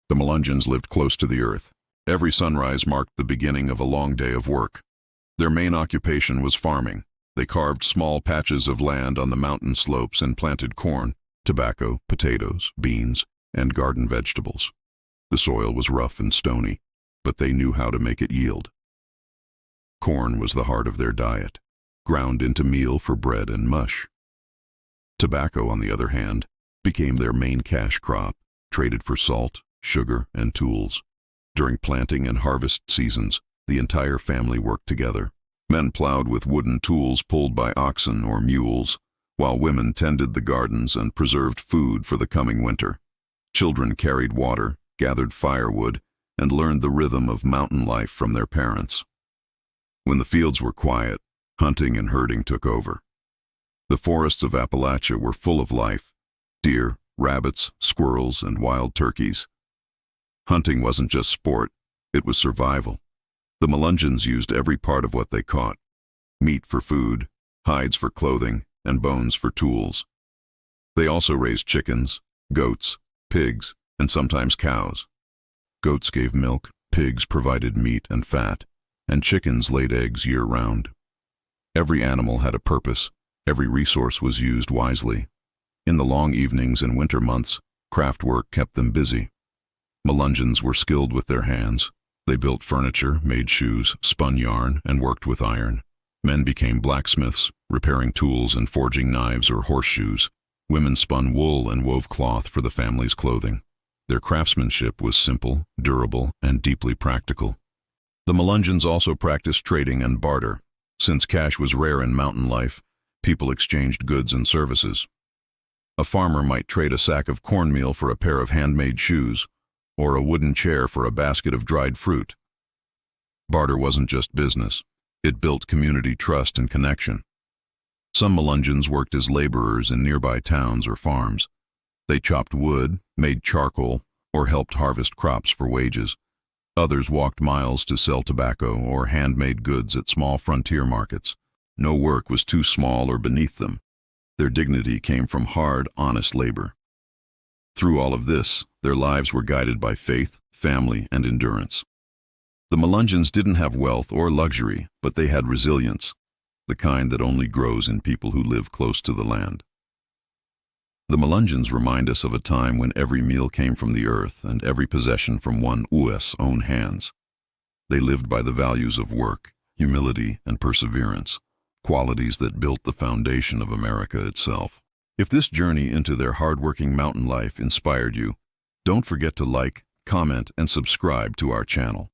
The Melungeons lived close to the earth. Every sunrise marked the beginning of a long day of work. Their main occupation was farming. They carved small patches of land on the mountain slopes and planted corn, tobacco, potatoes, beans, and garden vegetables. The soil was rough and stony, but they knew how to make it yield. Corn was the heart of their diet, ground into meal for bread and mush. Tobacco, on the other hand, became their main cash crop, traded for salt, sugar, and tools. During planting and harvest seasons, the entire family worked together. Men plowed with wooden tools pulled by oxen or mules, while women tended the gardens and preserved food for the coming winter. Children carried water, gathered firewood, and learned the rhythm of mountain life from their parents. When the fields were quiet, hunting and herding took over. The forests of Appalachia were full of life: deer, rabbits, squirrels, and wild turkeys. Hunting wasn't just sport, it was survival. The Melungeons used every part of what they caught: meat for food, hides for clothing, and bones for tools. They also raised chickens, goats, pigs, and sometimes cows. Goats gave milk, pigs provided meat and fat, and chickens laid eggs year-round. Every animal had a purpose, every resource was used wisely. In the long evenings and winter months, craft work kept them busy. Melungeons were skilled with their hands. They built furniture, made shoes, spun yarn, and worked with iron. Men became blacksmiths, repairing tools and forging knives or horseshoes. Women spun wool and wove cloth for the family's clothing. Their craftsmanship was simple, durable, and deeply practical. The Melungeons also practiced trading and barter. Since cash was rare in mountain life, people exchanged goods and services. A farmer might trade a sack of cornmeal for a pair of handmade shoes, or a wooden chair for a basket of dried fruit. Barter wasn't just business. It built community trust and connection. Some Melungeons worked as laborers in nearby towns or farms. They chopped wood, made charcoal, or helped harvest crops for wages. Others walked miles to sell tobacco or handmade goods at small frontier markets. No work was too small or beneath them. Their dignity came from hard, honest labor. Through all of this, their lives were guided by faith, family, and endurance. The Melungeons didn't have wealth or luxury, but they had resilience, the kind that only grows in people who live close to the land. The Melungeons remind us of a time when every meal came from the earth and every possession from one's own hands. They lived by the values of work, humility, and perseverance, qualities that built the foundation of America itself. If this journey into their hardworking mountain life inspired you, don't forget to like, comment, and subscribe to our channel.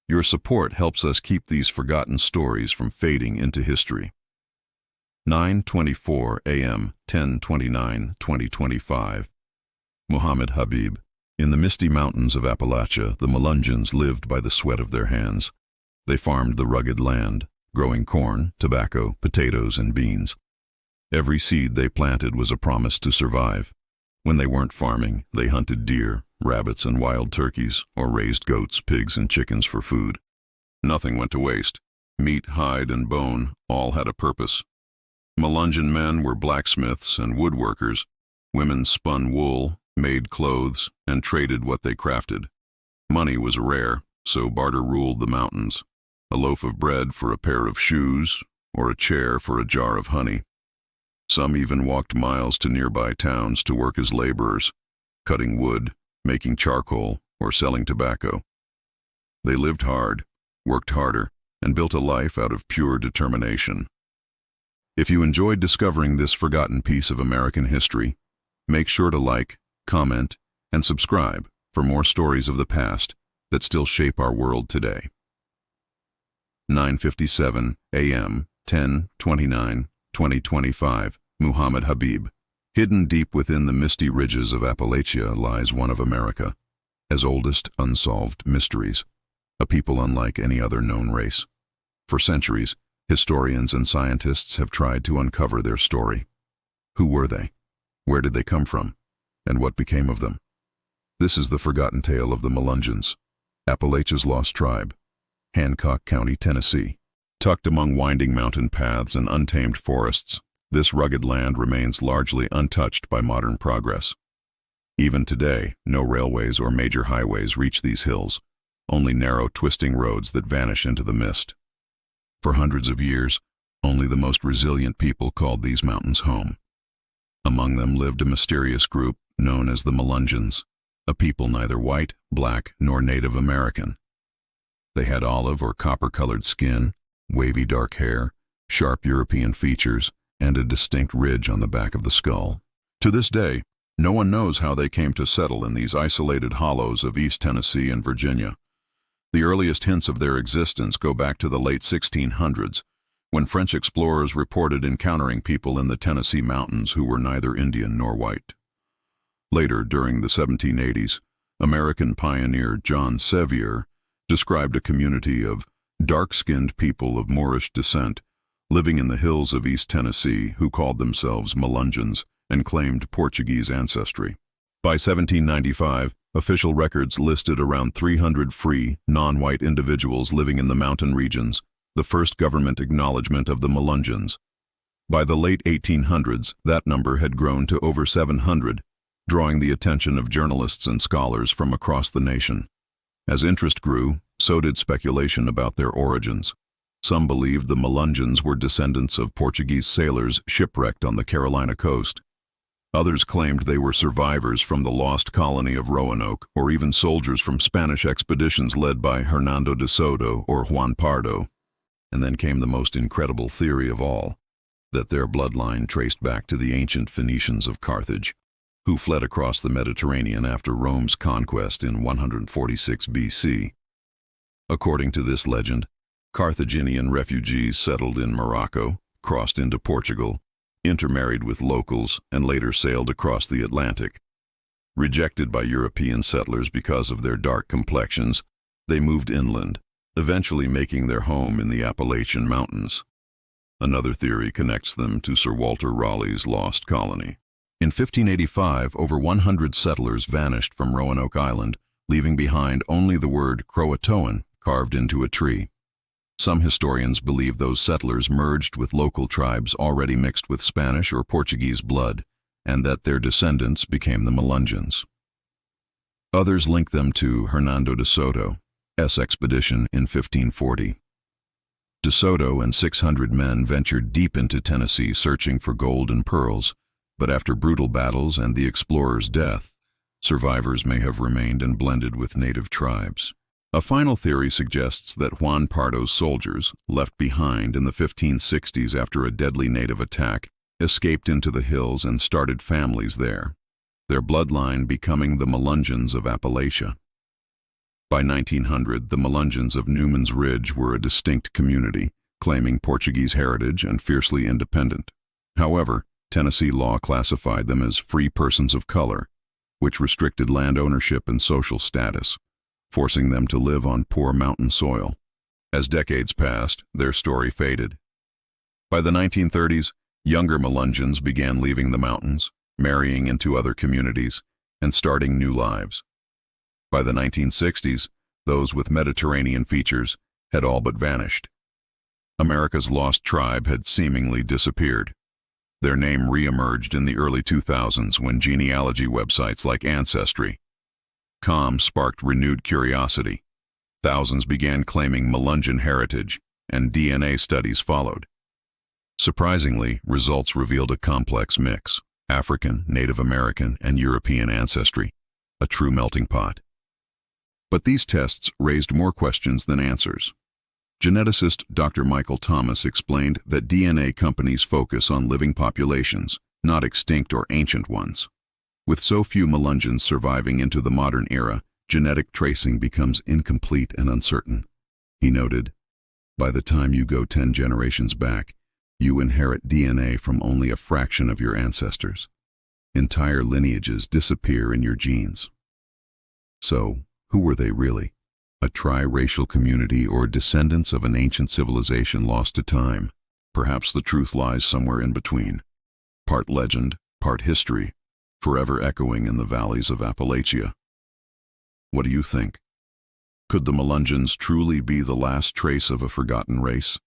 Your support helps us keep these forgotten stories from fading into history. 9:24 a.m., 10/29/2025. Muhammad Habib. In the misty mountains of Appalachia, the Melungeons lived by the sweat of their hands. They farmed the rugged land, growing corn, tobacco, potatoes, and beans. Every seed they planted was a promise to survive. When they weren't farming, they hunted deer, rabbits, and wild turkeys, or raised goats, pigs, and chickens for food. Nothing went to waste. Meat, hide, and bone all had a purpose. Melungeon men were blacksmiths and woodworkers. Women spun wool, made clothes, and traded what they crafted. Money was rare, so barter ruled the mountains. A loaf of bread for a pair of shoes, or a chair for a jar of honey. Some even walked miles to nearby towns to work as laborers, cutting wood, making charcoal, or selling tobacco. They lived hard, worked harder, and built a life out of pure determination. If you enjoyed discovering this forgotten piece of American history, make sure to like, comment, and subscribe for more stories of the past that still shape our world today. 9:57 a.m., 10/29/2025. Muhammad Habib. Hidden deep within the misty ridges of Appalachia lies one of America's oldest unsolved mysteries, a people unlike any other known race. For centuries, historians and scientists have tried to uncover their story. Who were they? Where did they come from? And what became of them? This is the forgotten tale of the Melungeons, Appalachia's lost tribe, Hancock County, Tennessee. Tucked among winding mountain paths and untamed forests, this rugged land remains largely untouched by modern progress. Even today, no railways or major highways reach these hills, only narrow, twisting roads that vanish into the mist. For hundreds of years, only the most resilient people called these mountains home. Among them lived a mysterious group known as the Melungeons, a people neither white, black, nor Native American. They had olive or copper-colored skin, wavy dark hair, sharp European features, and a distinct ridge on the back of the skull. To this day, no one knows how they came to settle in these isolated hollows of East Tennessee and Virginia. The earliest hints of their existence go back to the late 1600s, when French explorers reported encountering people in the Tennessee mountains who were neither Indian nor white. Later, during the 1780s, American pioneer John Sevier described a community of dark-skinned people of Moorish descent living in the hills of East Tennessee who called themselves Melungeons and claimed Portuguese ancestry. By 1795, official records listed around 300 free, non-white individuals living in the mountain regions, the first government acknowledgement of the Melungeons. By the late 1800s, that number had grown to over 700, drawing the attention of journalists and scholars from across the nation. As interest grew, so did speculation about their origins. Some believed the Melungeons were descendants of Portuguese sailors shipwrecked on the Carolina coast. Others claimed they were survivors from the lost colony of Roanoke, or even soldiers from Spanish expeditions led by Hernando de Soto or Juan Pardo. And then came the most incredible theory of all, that their bloodline traced back to the ancient Phoenicians of Carthage, who fled across the Mediterranean after Rome's conquest in 146 BC. According to this legend, Carthaginian refugees settled in Morocco, crossed into Portugal, intermarried with locals, and later sailed across the Atlantic. Rejected by European settlers because of their dark complexions, they moved inland, eventually making their home in the Appalachian Mountains. Another theory connects them to Sir Walter Raleigh's lost colony. In 1585, over 100 settlers vanished from Roanoke Island, leaving behind only the word Croatoan carved into a tree. Some historians believe those settlers merged with local tribes already mixed with Spanish or Portuguese blood, and that their descendants became the Melungeons. Others link them to Hernando de Soto's expedition in 1540. De Soto and 600 men ventured deep into Tennessee searching for gold and pearls, but after brutal battles and the explorer's death, survivors may have remained and blended with native tribes. A final theory suggests that Juan Pardo's soldiers, left behind in the 1560s after a deadly native attack, escaped into the hills and started families there, their bloodline becoming the Melungeons of Appalachia. By 1900, the Melungeons of Newman's Ridge were a distinct community, claiming Portuguese heritage and fiercely independent. However, Tennessee law classified them as free persons of color, which restricted land ownership and social status, forcing them to live on poor mountain soil. As decades passed, their story faded. By the 1930s, younger Melungeons began leaving the mountains, marrying into other communities, and starting new lives. By the 1960s, those with Mediterranean features had all but vanished. America's lost tribe had seemingly disappeared. Their name re-emerged in the early 2000s when genealogy websites like Ancestry.com sparked renewed curiosity. Thousands began claiming Melungeon heritage, and DNA studies followed. Surprisingly, results revealed a complex mix: African, Native American, and European ancestry, a true melting pot. But these tests raised more questions than answers. Geneticist Dr. Michael Thomas explained that DNA companies focus on living populations, not extinct or ancient ones. With so few Melungeons surviving into the modern era, genetic tracing becomes incomplete and uncertain. He noted, "By the time you go 10 generations back, you inherit DNA from only a fraction of your ancestors. Entire lineages disappear in your genes." So, who were they really? A tri-racial community or descendants of an ancient civilization lost to time? Perhaps the truth lies somewhere in between. Part legend, part history, forever echoing in the valleys of Appalachia. What do you think? Could the Melungeons truly be the last trace of a forgotten race?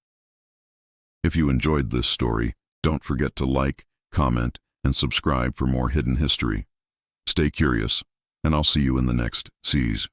If you enjoyed this story, don't forget to like, comment, and subscribe for more hidden history. Stay curious, and I'll see you in the next Seas.